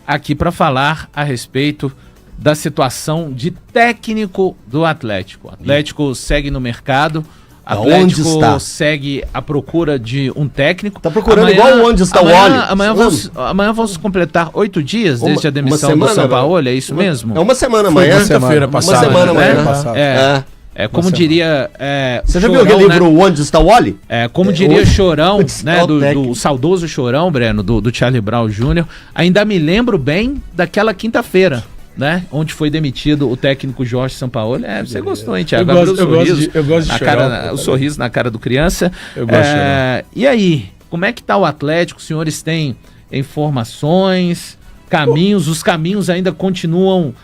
aqui para falar a respeito da situação de técnico do Atlético. O Atlético segue no mercado, Atlético segue à procura de um técnico. Tá procurando igual onde está o óleo. Amanhã vamos completar 8 dias desde a demissão do Sampaoli, é isso mesmo? É uma semana amanhã. Quinta-feira passada. Uma semana amanhã. Como diria... Você já viu aquele livro Onde Está o Óleo? Como diria Chorão, né, do saudoso Chorão, Breno, do Charlie Brown Jr., ainda me lembro bem daquela quinta-feira, né, onde foi demitido o técnico Jorge Sampaoli. Você gostou, hein, Thiago? Eu gosto de Chorão. O sorriso na cara do criança. Eu gosto de Chorão. E aí, como é que tá o Atlético? Os senhores têm informações, caminhos? Os caminhos ainda continuam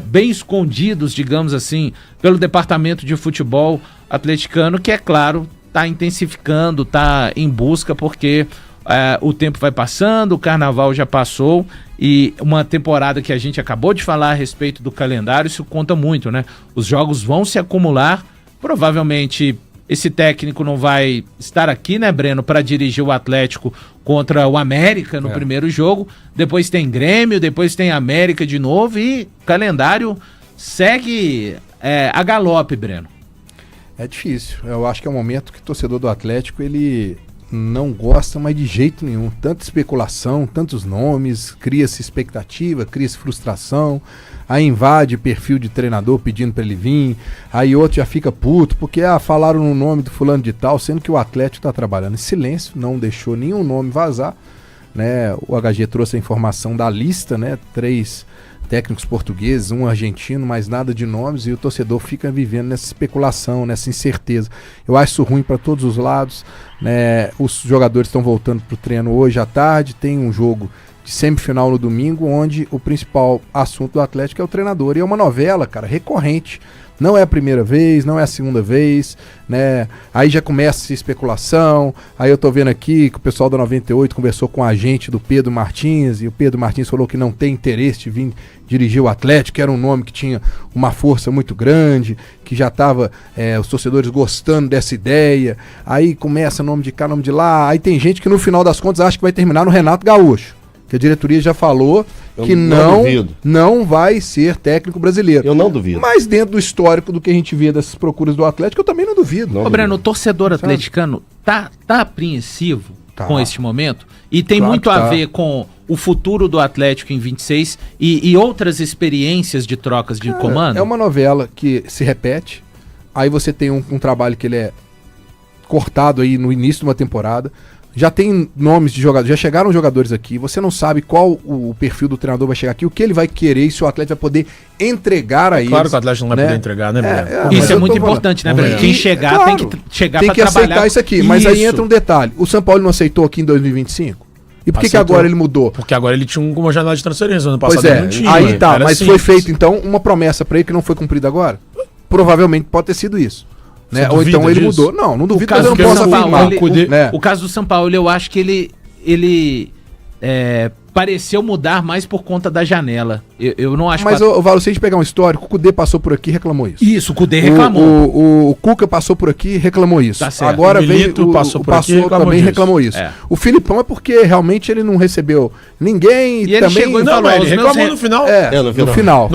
bem escondidos, digamos assim, pelo departamento de futebol atleticano, que, é claro, está intensificando, está em busca, porque o tempo vai passando, o carnaval já passou, e uma temporada que a gente acabou de falar a respeito do calendário, isso conta muito, né? Os jogos vão se acumular, provavelmente esse técnico não vai estar aqui, né, Breno, para dirigir o Atlético contra o América no primeiro jogo. Depois tem Grêmio, depois tem América de novo e o calendário segue a galope, Breno. É difícil. Eu acho que é um momento que o torcedor do Atlético, ele não gosta mais de jeito nenhum. Tanta especulação, tantos nomes, cria-se expectativa, cria-se frustração, aí invade perfil de treinador pedindo para ele vir, aí outro já fica puto, porque falaram no nome do fulano de tal, sendo que o Atlético está trabalhando em silêncio, não deixou nenhum nome vazar, né? O HG trouxe a informação da lista, né? 3 técnicos portugueses, um argentino, mas nada de nomes, e o torcedor fica vivendo nessa especulação, nessa incerteza. Eu acho isso ruim para todos os lados, né? Os jogadores estão voltando para o treino hoje à tarde, tem um jogo de semifinal no domingo, onde o principal assunto do Atlético é o treinador, e é uma novela, cara, recorrente. Não é a primeira vez, não é a segunda vez, né? Aí já começa a especulação. Aí eu tô vendo aqui que o pessoal da 98 conversou com o agente do Pedro Martins, e o Pedro Martins falou que não tem interesse de vir dirigir o Atlético, que era um nome que tinha uma força muito grande, que já tava os torcedores gostando dessa ideia. Aí começa nome de cá, nome de lá. Aí tem gente que no final das contas acha que vai terminar no Renato Gaúcho, que a diretoria já falou que não vai ser técnico brasileiro. Eu não duvido. Mas dentro do histórico do que a gente vê dessas procuras do Atlético, eu também não duvido. Breno, o torcedor atleticano tá apreensivo com este momento? E tem muito a ver com o futuro do Atlético em 26 e outras experiências de trocas de comando? É uma novela que se repete. Aí você tem um trabalho que ele é cortado aí no início de uma temporada. Já tem nomes de jogadores, já chegaram jogadores aqui, você não sabe qual o perfil do treinador vai chegar aqui, o que ele vai querer e se o atleta vai poder entregar a eles. Claro que o Atlético não vai poder entregar, né, Breno? Isso é muito importante, né, Breno? Quem chegar tem que chegar para trabalhar. Tem que aceitar isso aqui, mas aí entra um detalhe. O São Paulo não aceitou aqui em 2025? E por que agora ele mudou? Porque agora ele tinha uma janela de transferência, ano passado ele não tinha. Aí tá, mas simples. Foi feito então uma promessa para ele que não foi cumprida agora? Provavelmente pode ter sido isso. Né? Ou então ele mudou. Não duvido, mas eu não posso afirmar. O caso do Sampaoli, eu acho que ele pareceu mudar mais por conta da janela. Eu não acho. Mas, Valo, se a gente pegar um histórico, o Cudê passou por aqui e reclamou isso. Isso, o Cudê reclamou. O Cuca passou por aqui e reclamou isso. Tá certo. Agora veio o passou também reclamou isso. O Filipão é porque realmente ele não recebeu ninguém e também ele reclamou no final. No final.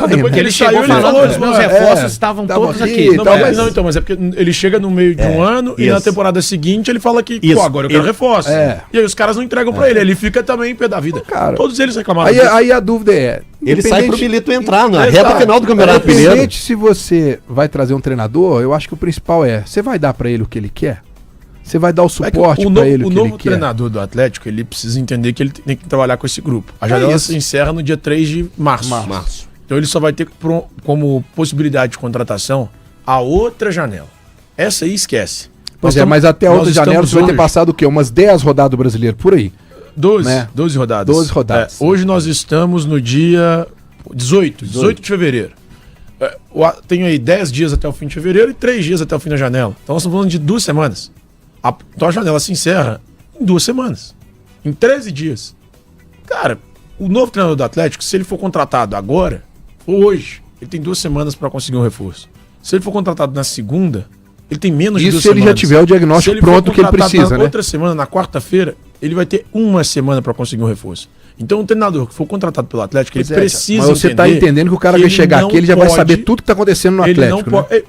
Depois que ele saiu, ele falou: os meus reforços estavam todos aqui. Então, mas é porque ele chega no meio de um ano e na temporada seguinte ele fala que, agora eu quero reforço. E aí os caras não entregam pra ele. Ele fica também em pé da vida. Todos eles reclamaram. Aí a dúvida é, ele sai pro Milito entrar na reta final do Campeonato Mineiro. Independente se você vai trazer um treinador, eu acho que o principal você vai dar pra ele o que ele quer? Você vai dar o suporte pra ele o que ele quer? O novo treinador do Atlético, ele precisa entender que ele tem que trabalhar com esse grupo. A janela se encerra no dia 3 de março. Então ele só vai ter como possibilidade de contratação a outra janela. Essa aí esquece. Mas até a outra janela você vai ter passado o quê? Umas 10 rodadas do Brasileiro, por aí. 12 rodadas. 12 rodadas. Hoje nós estamos no dia 18 de fevereiro. Tenho aí 10 dias até o fim de fevereiro e 3 dias até o fim da janela. Então nós estamos falando de 2 semanas. Então a janela se encerra em 2 semanas. Em 13 dias. Cara, o novo treinador do Atlético, se ele for contratado agora, ou hoje, ele tem 2 semanas para conseguir um reforço. Se ele for contratado na segunda, ele tem menos de 2 semanas. Isso se ele já tiver o diagnóstico pronto que ele precisa, na outra semana, na quarta-feira, ele vai ter 1 semana para conseguir um reforço. Então o treinador que for contratado pelo Atlético, ele precisa mas você tá entendendo que o cara vai chegar aqui, ele já vai saber tudo que tá acontecendo no Atlético, né?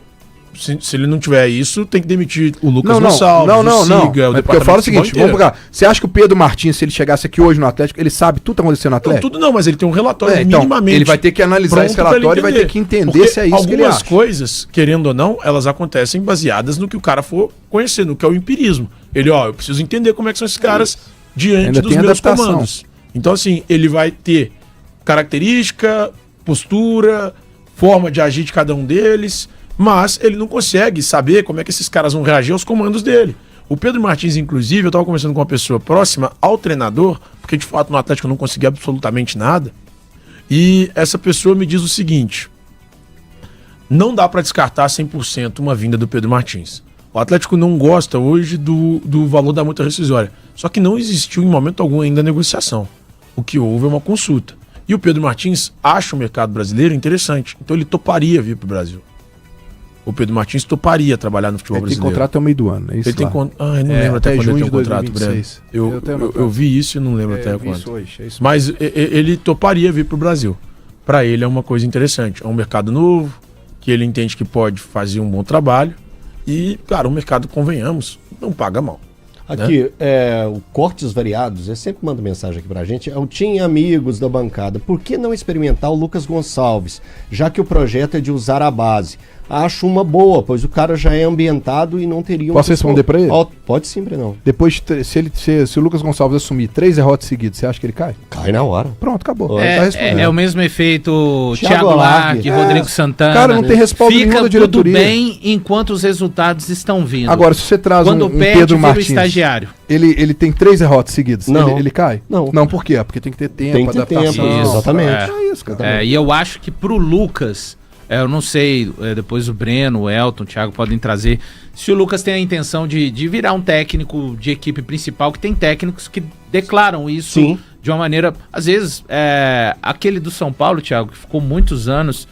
Se ele não tiver isso, tem que demitir o Lucas Gonçalves, não. Siga, É porque eu falo o seguinte, vamos pegar. Você acha que o Pedro Martins, se ele chegasse aqui hoje no Atlético, ele sabe tudo que tá acontecendo no Atlético? Não, tudo não, mas ele tem um relatório então, minimamente. ele vai ter que analisar esse relatório e vai ter que entender se é isso que ele acha. Algumas coisas, querendo ou não, elas acontecem baseadas no que o cara for conhecer, no que é o empirismo. Ele, eu preciso entender como é que são esses caras diante dos meus comandos. Então, assim, ele vai ter característica, postura, forma de agir de cada um deles, mas ele não consegue saber como é que esses caras vão reagir aos comandos dele. O Pedro Martins, inclusive, eu estava conversando com uma pessoa próxima ao treinador, porque de fato no Atlético eu não consegui absolutamente nada, e essa pessoa me diz o seguinte: não dá para descartar 100% uma vinda do Pedro Martins. O Atlético não gosta hoje do valor da multa rescisória, só que não existiu em momento algum ainda a negociação. O que houve é uma consulta. E o Pedro Martins acha o mercado brasileiro interessante, então ele toparia vir para o Brasil. O Pedro Martins toparia trabalhar no futebol brasileiro. Ele tem contrato até o meio do ano, é isso? Ele tem eu não lembro até quando ele tem um contrato, Breno. Eu vi isso e não lembro até quando. Mas ele toparia vir para o Brasil. Para ele é uma coisa interessante. É um mercado novo, que ele entende que pode fazer um bom trabalho. E, cara, o mercado, convenhamos, não paga mal. Aqui, o Cortes Variados, ele sempre manda mensagem aqui pra gente. Eu tinha amigos da bancada. Por que não experimentar o Lucas Gonçalves, já que o projeto é de usar a base? Acho uma boa, pois o cara já é ambientado e não teria... Posso responder pra ele? Pode sim, Brenão. Depois, se o Lucas Gonçalves assumir 3 derrotas seguidas, você acha que ele cai? Cai na hora. Pronto, acabou. É o mesmo efeito Thiago Largue, Rodrigo Santana. Cara, não tem respaldo nenhum da diretoria. Fica tudo bem enquanto os resultados estão vindo. Agora, se você traz quando um perde, Pedro vira o Martins, estagiário. Ele tem 3 derrotas seguidas, ele cai? Não. Não, por quê? Porque tem que ter tempo, adaptação. Tempo, exatamente. É isso, cara. E eu acho que pro Lucas... eu não sei, depois o Breno, o Elton, o Thiago podem trazer, se o Lucas tem a intenção de virar um técnico de equipe principal, que tem técnicos que declaram isso de uma maneira... Às vezes, aquele do São Paulo, Thiago, que ficou muitos anos...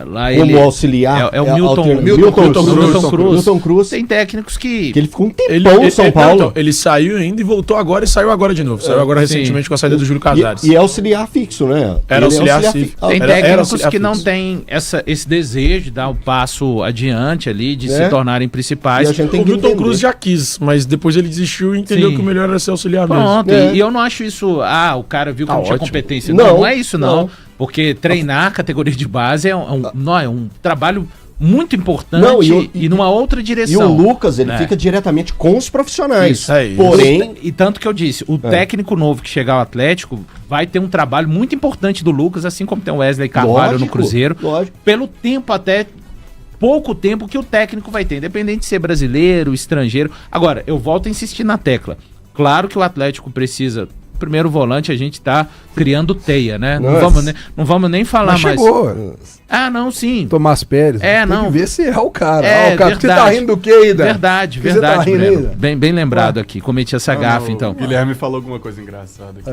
lá como ele auxiliar é o Milton Cruz. Tem técnicos que ele ficou um tempão no São Paulo. Então, ele saiu ainda e voltou agora e saiu agora de novo. Saiu agora recentemente com a saída do Júlio Casares. E é auxiliar fixo, né? Era auxiliar fixo. Tem técnicos que não têm esse desejo de dar um passo adiante ali, de se tornarem principais. O Milton Cruz já quis, mas depois ele desistiu e entendeu que o melhor era ser auxiliar mesmo. E eu não acho isso, o cara viu que não tinha competência. Não é isso não. Porque treinar a categoria de base é um trabalho muito importante e numa outra direção. E o Lucas, ele fica diretamente com os profissionais. Isso aí. Porém... E tanto que eu disse, o técnico novo que chegar ao Atlético vai ter um trabalho muito importante do Lucas, assim como tem o Wesley Carvalho no Cruzeiro. Pelo tempo pouco tempo que o técnico vai ter, independente de ser brasileiro, estrangeiro. Agora, eu volto a insistir na tecla. Claro que o Atlético precisa... Primeiro volante, a gente tá criando teia, né? Não vamos nem falar mais. Chegou. Não, sim. Tomás Pérez. Tem que ver se é o cara. O cara, você tá rindo do que, Ida? Verdade. Tá bem lembrado aqui. Cometi essa gafe, então. O Guilherme falou alguma coisa engraçada aqui.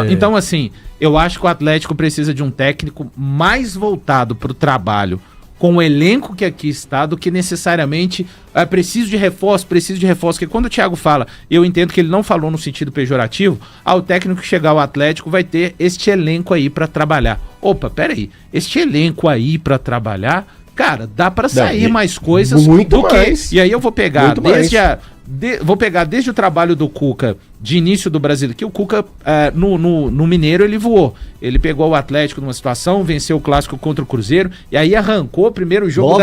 Então, assim, eu acho que o Atlético precisa de um técnico mais voltado pro trabalho com o elenco que aqui está, do que necessariamente preciso de reforço, porque quando o Thiago fala, eu entendo que ele não falou no sentido pejorativo, o técnico que chegar ao Atlético vai ter este elenco aí para trabalhar. Opa, peraí, este elenco aí para trabalhar, cara, dá para sair mais coisas muito mais. E aí eu vou pegar vou pegar desde o trabalho do Cuca de início do Brasil, que o Cuca no Mineiro ele voou. Ele pegou o Atlético numa situação, venceu o clássico contra o Cruzeiro, e aí arrancou o primeiro jogo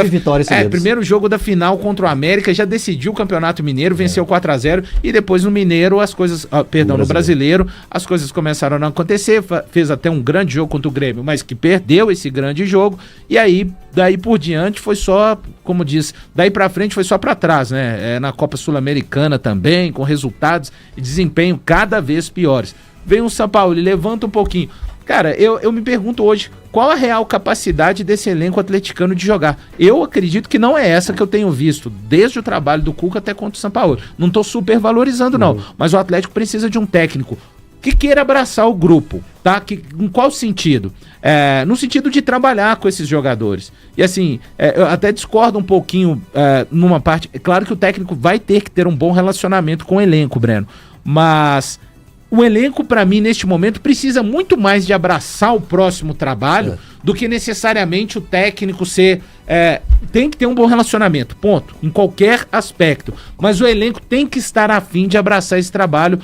primeiro jogo da final contra o América, já decidiu o Campeonato Mineiro, venceu 4-0, e depois no Mineiro as coisas, no Brasileiro, as coisas começaram a não acontecer, fez até um grande jogo contra o Grêmio, mas que perdeu esse grande jogo, e aí daí por diante foi só, como diz, daí pra frente foi só pra trás, né? Na Copa Sul-Americana também, com resultados e desempenho cada vez piores. Vem o São Paulo e levanta um pouquinho. Cara, eu me pergunto hoje, qual a real capacidade desse elenco atleticano de jogar? Eu acredito que não é essa que eu tenho visto, desde o trabalho do Cuca até contra o São Paulo. Não tô super valorizando, não. Mas o Atlético precisa de um técnico que queira abraçar o grupo, tá? Em qual sentido? No sentido de trabalhar com esses jogadores. E assim, eu até discordo um pouquinho numa parte. É claro que o técnico vai ter que ter um bom relacionamento com o elenco, Breno. Mas o elenco, para mim, neste momento, precisa muito mais de abraçar o próximo trabalho do que necessariamente o técnico ser... tem que ter um bom relacionamento, ponto, em qualquer aspecto. Mas o elenco tem que estar afim de abraçar esse trabalho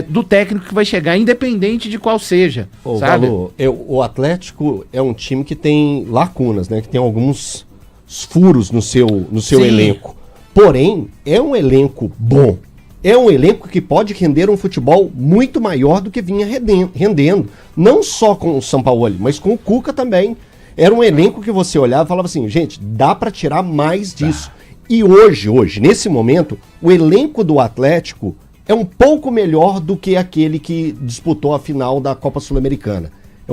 do técnico que vai chegar, independente de qual seja, sabe? Valor, o Atlético é um time que tem lacunas, né? Que tem alguns furos no seu elenco. Porém, é um elenco bom. É um elenco que pode render um futebol muito maior do que vinha rendendo. Não só com o Sampaoli, mas com o Cuca também. Era um elenco que você olhava e falava assim, gente, dá para tirar mais disso. E hoje, nesse momento, o elenco do Atlético é um pouco melhor do que aquele que disputou a final da Copa Sul-Americana. É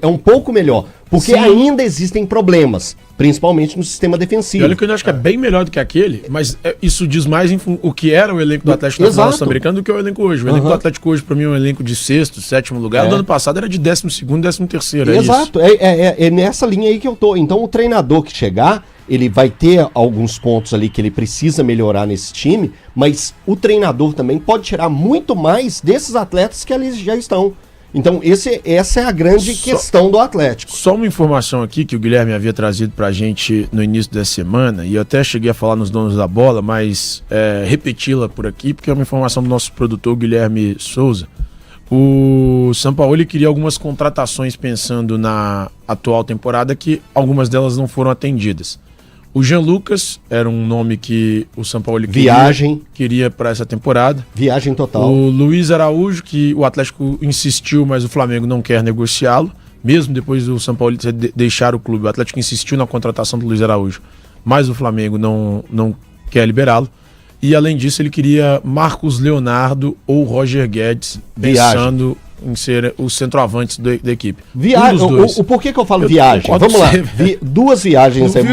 um pouco melhor. Porque ainda existem problemas, principalmente no sistema defensivo. E olha que eu acho que é bem melhor do que aquele, mas isso diz mais o que era o elenco do Atlético na final sul-americana do que o elenco hoje. O elenco do Atlético hoje, para mim, é um elenco de 6º, 7º lugar. No ano passado era de 12º, 13º. Exato, é nessa linha aí que eu tô. Então o treinador que chegar, ele vai ter alguns pontos ali que ele precisa melhorar nesse time, mas o treinador também pode tirar muito mais desses atletas que ali já estão. Então essa é a grande questão do Atlético. Só uma informação aqui que o Guilherme havia trazido pra gente no início da semana, e eu até cheguei a falar nos donos da bola, mas repeti-la por aqui, porque é uma informação do nosso produtor Guilherme Souza. O Sampaoli queria algumas contratações pensando na atual temporada, que algumas delas não foram atendidas. O Jean Lucas era um nome que o Sampaoli queria para essa temporada. Viagem total. O Luiz Araújo, que o Atlético insistiu, mas o Flamengo não quer negociá-lo. Mesmo depois do Sampaoli deixar o clube, o Atlético insistiu na contratação do Luiz Araújo, mas o Flamengo não quer liberá-lo. E além disso, ele queria Marcos Leonardo ou Roger Guedes, pensando em ser os centroavantes da equipe. Viagem. O porquê que eu falo viagem? Vamos lá. Duas viagens aí.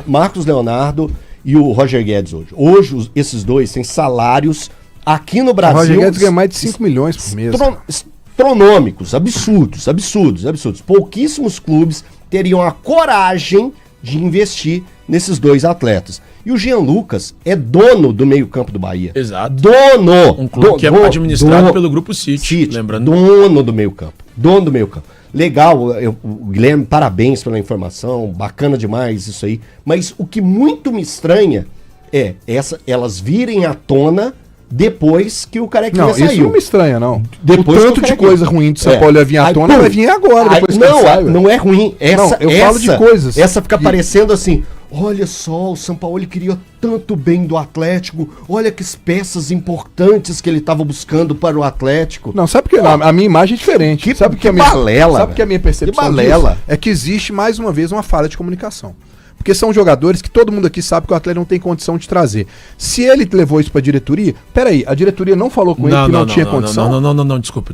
Marcos Leonardo e o Roger Guedes hoje. Hoje, esses dois têm salários aqui no Brasil. O Roger Guedes ganha mais de 5 milhões por mês. Astronômicos, absurdos. Pouquíssimos clubes teriam a coragem de investir nesses dois atletas. E o Jean Lucas é dono do meio-campo do Bahia. Exato. Dono! Um clube que é administrado pelo Grupo City, lembrando. Dono do meio-campo. Legal, o Guilherme, parabéns pela informação, bacana demais isso aí. Mas o que muito me estranha é elas virem à tona depois que o Carequinha saiu. Isso não me estranha, não. Depois o tanto de coisa ruim de São Paulo ia vir à tona, vai vir agora, depois que ele sai. Não é ruim. Eu falo de coisas. Essa fica parecendo assim, olha só, o Sampaoli queria tanto bem do Atlético, olha que peças importantes que ele estava buscando para o Atlético. Não, sabe porque a minha imagem é diferente. Sabe que a minha percepção é que existe, mais uma vez, uma falha de comunicação. Porque são jogadores que todo mundo aqui sabe que o Atlético não tem condição de trazer. Se ele levou isso pra diretoria, peraí, a diretoria não falou com ele que não tinha condição? Não, desculpa.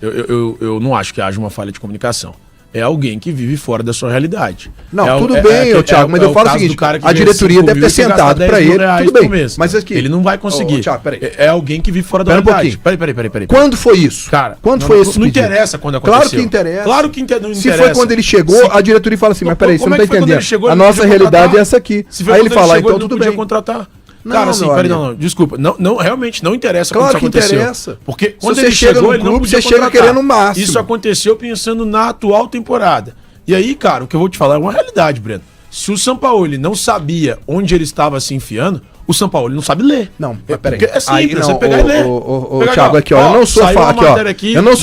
Eu não acho que haja uma falha de comunicação. É alguém que vive fora da sua realidade. Não, tudo bem, Thiago, mas eu falo o seguinte, a diretoria deve ter sentado pra ele, tudo bem, mas aqui... Ele não vai conseguir. Thiago, peraí. É alguém que vive fora da realidade. Peraí. Quando foi isso? Cara, quando foi esse Não interessa quando aconteceu. Claro que interessa. Claro que não interessa. Se foi quando ele chegou, a diretoria fala assim, mas peraí, você não tá entendendo. A nossa realidade é essa aqui. Aí ele fala, então tudo bem. Contratar. Cara, assim, desculpa, realmente não interessa quando isso aconteceu. Interessa. Porque quando ele chegou, ele não podia chega querendo o máximo. Isso aconteceu pensando na atual temporada. E aí, cara, o que eu vou te falar é uma realidade, Breno. Se o Sampaoli não sabia onde ele estava se enfiando, o Sampaoli não sabe ler. Não, peraí. É simples, você pegar e ler. Thiago, aqui, ó, eu não sou eu não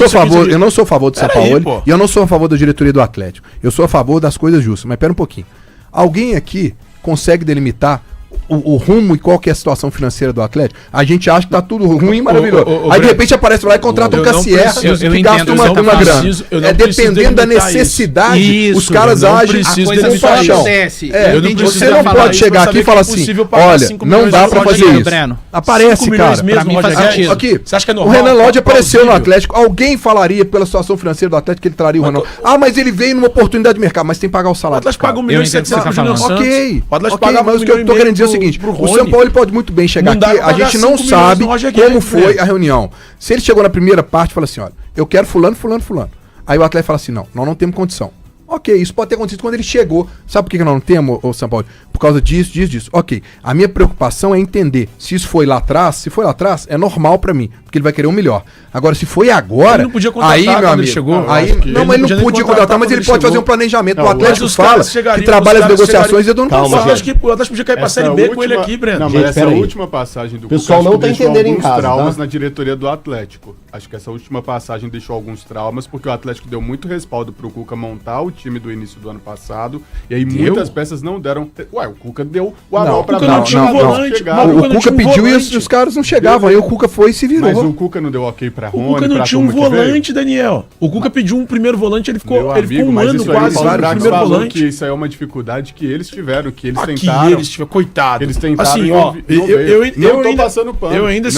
sou a favor do Sampaoli e eu não sou a favor da diretoria do Atlético. Eu sou a favor das coisas justas, mas pera um pouquinho. Alguém aqui consegue delimitar o rumo e qual que é a situação financeira do Atlético? A gente acha que tá tudo ruim e maravilhoso. Aí de repente aparece lá e contrata um Cassier que gasta uma grana. Dependendo da necessidade, os caras agem com paixão. Você não pode chegar aqui e falar assim, olha, não dá pra fazer isso. Aparece, cara. Pra mim faz sentido. Aqui, o Renan Lodge apareceu no Atlético. Alguém falaria pela situação financeira do Atlético que ele traria o Renan? Mas ele veio numa oportunidade de mercado, mas tem que pagar o salário. O Atlético paga 1,7 milhões. Ok, mas o que eu tô querendo dizer é o seguinte, o São Paulo pode muito bem chegar aqui, a gente não sabe como foi a reunião. Se ele chegou na primeira parte e falou assim, olha, eu quero fulano. Aí o Atlético fala assim, não, nós não temos condição. Ok, isso pode ter acontecido quando ele chegou. Sabe por que nós não temos, ô São Paulo? Por causa disso. Ok, a minha preocupação é entender se isso foi lá atrás. Se foi lá atrás, é normal pra mim, porque ele vai querer o melhor. Agora, se foi agora, ele não podia contratar aí, meu quando amigo, ele chegou. Aí, não, mas ele não podia contratar, mas ele pode fazer um planejamento. O Atlético fala que trabalha as negociações e do ano passado. Eu acho que o Atlético podia cair pra Série B com ele aqui, Breno. Não, mas essa última passagem do Cuca, pessoal não tá entendendo em casa, traumas tá? na diretoria do Atlético. Acho que essa última passagem deixou alguns traumas, porque o Atlético deu muito respaldo pro Cuca montar o time do início do ano passado, e aí muitas peças não deram... Ué, o Cuca deu o aval pra dar. Não tinha um volante. O Cuca pediu e os caras não chegavam, aí o Cuca foi e se virou. Mas o Cuca não deu ok pra Rony, o Cuca não tinha um volante, Daniel. O Cuca pediu um primeiro volante, ele ficou um ano quase vários primeiro volante. Que isso aí é uma dificuldade que eles tiveram, que eles Aqui tentaram. eles tiveram, coitado. Eles tentaram assim, e ó, não tô passando pano. Eu ainda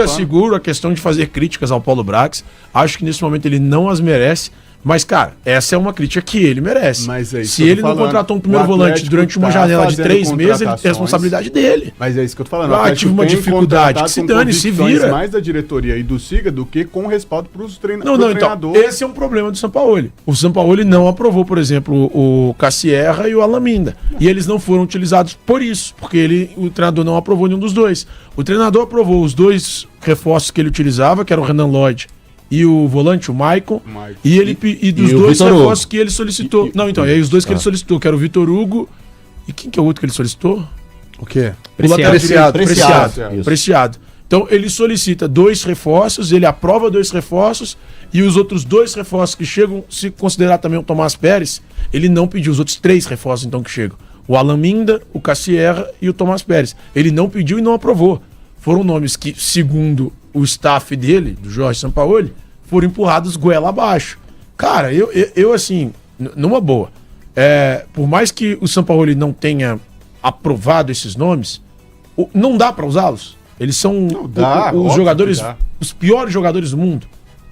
seguro a questão de fazer críticas ao Paulo Brax. Acho que nesse momento ele não as merece. Mas, cara, essa é uma crítica que ele merece. Mas é isso se ele não contratou um primeiro volante durante uma janela de 3 meses, ele tem responsabilidade dele. Mas é isso que eu tô falando. Ah, tive uma dificuldade. Que se dane, se vira. Mais da diretoria e do Siga do que com respaldo pros treinadores. Não, então, esse é um problema do Sampaoli. O Sampaoli não aprovou, por exemplo, o Cassierra e o Alaminda. E eles não foram utilizados por isso, porque o treinador não aprovou nenhum dos dois. O treinador aprovou os 2 reforços que ele utilizava, que era o Renan Lloyd e o volante, o Maicon, e dos 2 reforços que ele solicitou. E aí os 2 que ele solicitou, que era o Vitor Hugo. E quem que é o outro que ele solicitou? O quê? Preciado. Então ele solicita 2 reforços, ele aprova 2 reforços, e os outros 2 reforços que chegam, se considerar também o Tomás Pérez, ele não pediu os outros 3 reforços então que chegam. O Alaminda, o Cassierra e o Tomás Pérez. Ele não pediu e não aprovou. Foram nomes que, segundo o staff dele, do Jorge Sampaoli, foram empurrados goela abaixo. Cara, eu assim, numa boa, por mais que o Sampaoli não tenha aprovado esses nomes, não dá para usá-los. Eles são os jogadores, os piores jogadores do mundo.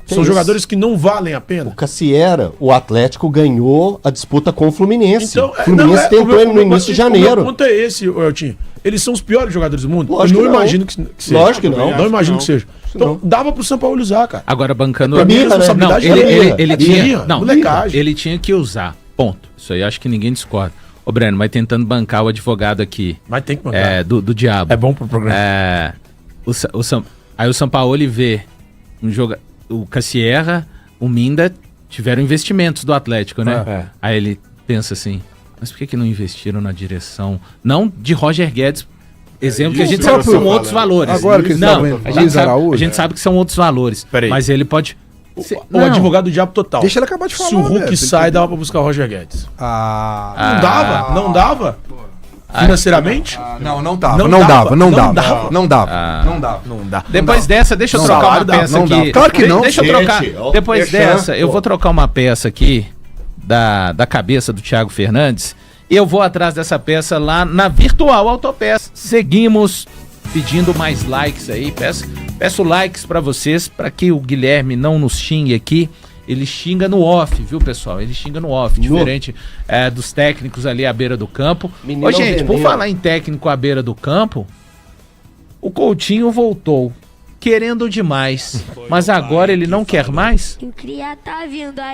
São jogadores que não valem a pena. O Cassierra, o Atlético ganhou a disputa com o Fluminense. Então, o Fluminense tentou ele no início de janeiro. O ponto é esse, Eltinho. Eles são os piores jogadores do mundo? Lógico eu não imagino que seja. Lógico que não. Não imagino que seja. Então, dava pro São Paulo usar, cara. Agora, bancando... Pra mim, a responsabilidade ele tinha que usar. Ponto. Isso aí acho que ninguém discorda. Ô, Breno, mas tentando bancar o advogado aqui. Mas tem que bancar. Do diabo. É bom pro programa. Aí o Sampaoli vê o Cassierra, o Minda, tiveram investimentos do Atlético, né? Aí ele pensa assim, mas por que não investiram na direção? Não de Roger Guedes, exemplo que a gente sabe que são outros valores. Agora que a gente sabe que são outros valores. Mas ele pode... O advogado do diabo total. Deixa ele acabar de falar. Se o Hulk sai, dava pra buscar o Roger Guedes. Não dava? Financeiramente? Não dava. Depois dessa, deixa eu trocar uma peça aqui. Claro que não. Deixa eu trocar. Depois dessa, eu vou trocar uma peça aqui da cabeça do Thiago Fernandes. E eu vou atrás dessa peça lá na Virtual Autopeça. Seguimos pedindo mais likes aí. Peço likes pra vocês, pra que o Guilherme não nos xingue aqui. Ele xinga no off, viu, pessoal? Ele xinga no off, diferente dos técnicos ali à beira do campo. Ô, gente, por falar em técnico à beira do campo, o Coutinho voltou, querendo demais. Mas agora ele não quer mais?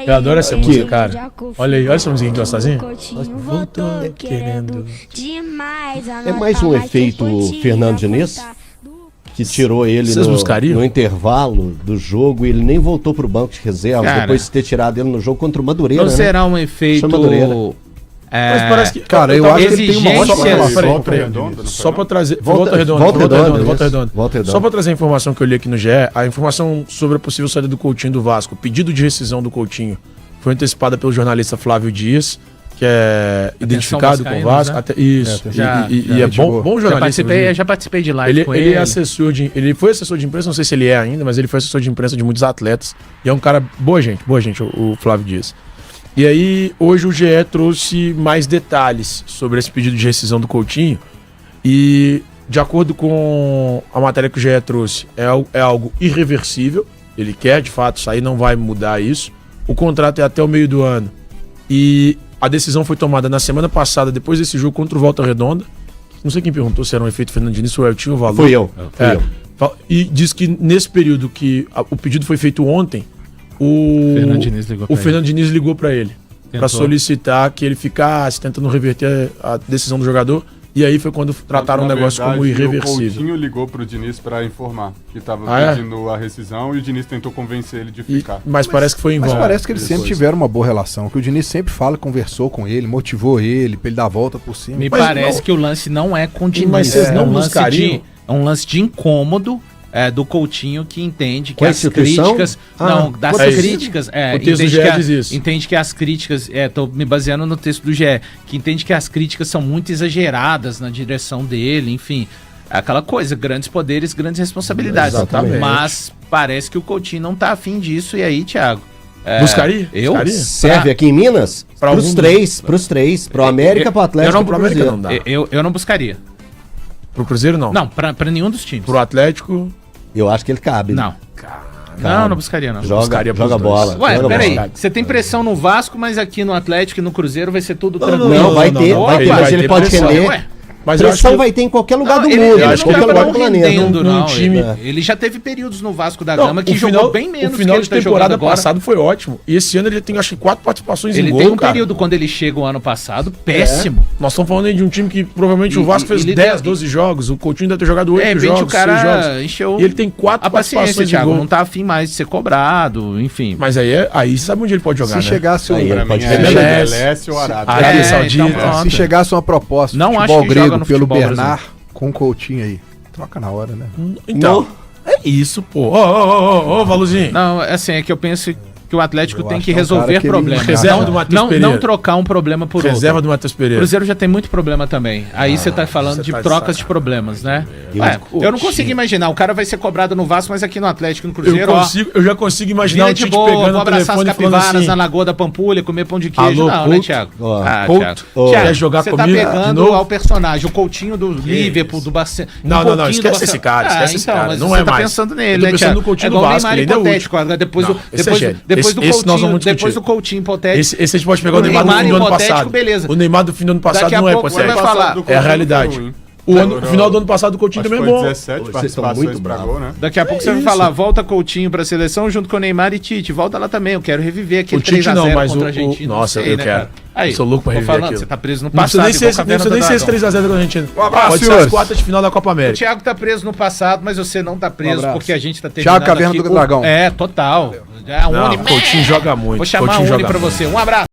Eu adoro essa música, cara. Olha aí, olha essa musiquinha gostosinha. Voltou querendo demais. É mais um efeito Fernando Diniz? Que tirou ele no intervalo do jogo e ele nem voltou pro banco de reserva, depois de ter tirado ele no jogo contra o Madureira. Não será um efeito... Mas parece que... Cara, eu acho que ele tem uma ótima relação. Só pra trazer... Volta Redonda. Só pra trazer a informação que eu li aqui no GE, a informação sobre a possível saída do Coutinho do Vasco, o pedido de rescisão do Coutinho foi antecipada pelo jornalista Flávio Dias, que é identificado com o Vasco. Né? Isso. E é bom jornalista. Já participei de live com ele. Ele foi assessor de imprensa, não sei se ele é ainda, mas ele foi assessor de imprensa de muitos atletas. E é um cara boa gente, o Flávio Dias. E aí, hoje o GE trouxe mais detalhes sobre esse pedido de rescisão do Coutinho. E, de acordo com a matéria que o GE trouxe, é algo irreversível. Ele quer, de fato, sair, não vai mudar isso. O contrato é até o meio do ano. E a decisão foi tomada na semana passada, depois desse jogo contra o Volta Redonda. Não sei quem perguntou se era um efeito Fernando Diniz ou eu tinha o valor. Fui eu. E diz que nesse período que o pedido foi feito ontem, o Fernando Diniz ligou para ele. para solicitar que ele ficasse tentando reverter a decisão do jogador. E aí foi quando trataram o negócio como irreversível. O Coutinho ligou pro Diniz para informar que estava pedindo a rescisão e o Diniz tentou convencer ele de ficar. Mas parece que foi em vão. Mas parece que eles sempre tiveram uma boa relação, que o Diniz sempre fala, conversou com ele, motivou ele, pra ele dar a volta por cima. Me parece que o lance não é com o Diniz. Mas vocês não buscariam? É um lance de incômodo do Coutinho, que entende que Com a as instituição? críticas... Não, das críticas... O texto do GE diz isso. Entende que as críticas... Tô me baseando no texto do GE. Que entende que as críticas são muito exageradas na direção dele, enfim... Aquela coisa, grandes poderes, grandes responsabilidades. Exatamente. Mas parece que o Coutinho não tá afim disso. E aí, Thiago... Buscaria? Eu? Buscaria? Serve aqui em Minas? Pros três. Pro América, pro Atlético e pro Cruzeiro. Não dá. Eu não buscaria. Pro Cruzeiro, não? Não, pra nenhum dos times. Pro Atlético... Eu acho que ele cabe. Não. Não buscaria, não. Joga bola. Ué, joga peraí. bola. Você tem pressão no Vasco, mas aqui no Atlético e no Cruzeiro vai ser tudo tranquilo. Não, vai ter, mas ele pode render. Ué, Mas eu acho Pressão que vai ter em qualquer lugar do ele mundo, não em qualquer tava lugar não do planeta. rendendo, Num não. time- Ele já teve períodos no Vasco da Não, Gama que o jogou final- bem menos O final que de ele tá jogando temporada agora. passado foi ótimo. E esse ano ele tem, acho que, 4 participações Ele em gol, tem um cara. período quando ele chega o ano passado péssimo. Nós estamos falando aí de um time que provavelmente o Vasco fez ele 10, deu- 12 jogos. O Coutinho deve ter jogado 8 De repente jogos, o 6 cara jogos. encheu E ele tem 4 a paciência, participações em Thiago. gol. Não tá afim mais de ser cobrado, enfim. Mas aí você sabe onde ele pode jogar, Se né? chegasse Aí, Pra ele mim pode é ser MLS ou Arábia. Arábia É, Saudita. então pronto. se chegasse uma proposta Não de acho futebol que joga grego no pelo futebol Bernard com o Coutinho aí, troca na hora, né? Então, é isso, pô. Ô, Valuzinho. Não, assim, é que eu penso que o Atlético Eu tem acho que que é um resolver cara que ele- problemas. Reserva Não- do Matheus não, Pereira. não trocar um problema por Reserva outro. do Matheus O Pereira. Cruzeiro já tem muito problema também. Aí você tá falando você de tá de trocas de sacanagem. problemas, né? Eu Ué, eu não discuti. consigo imaginar. O cara vai ser cobrado no Vasco, mas aqui no Atlético e no Cruzeiro, Eu já consigo imaginar Vira o de Tite boa, pegando vou o abraçar as telefone e falando capivaras assim... na Lagoa da Pampulha, comer pão de queijo. Alô, Não, né, Couto? Thiago? Ó, Couto? Thiago, Quer jogar você comigo tá de pegando novo? ao personagem, o Coutinho do Liverpool, do Barcelona. Não, esquece esse cara, esquece esse cara. Mas Não você é tá mais. pensando Eu nele, tô né, pensando Thiago? no Coutinho É do igual o Vasco, Neymar ele ainda é hipotético. Agora, depois Não, do esse é gênio. depois do Esse nós Coutinho, vamos depois discutir. do Coutinho hipotético. Esse a gente pode pegar o O Neymar do Neymar fim do ano hipotético, passado. beleza. O Neymar do fim do ano passado Daqui a não é pouco você hipotético. vai falar. É a realidade. O final do ano passado o Coutinho Acho que também é foi bom. 17 Vocês são participações muito pra bravos. gol, né? Daqui a pouco você vai isso. falar, volta Coutinho pra seleção junto com o Neymar e Tite. Volta lá também, eu quero reviver aquele O Tite 3x0 não, mas contra o- a Argentina. nossa, Não sei, eu né, quero. cara? Aí, Eu sou louco pra tô reviver falando, aquilo. você tá preso no Não precisa passado. nem ser, igual não precisa nem ser esse 3x0 da Argentina. abraço, Pode ser as senhores. quartas de final da Copa O América. Thiago tá preso no passado, mas você não tá preso abraço. porque a gente tá terminando Thiago Caverna aqui do Dragão. É, total. É a Não, Uni. Coutinho joga muito. Vou chamar a Coutinho Uni joga pra muito. você. Um abraço.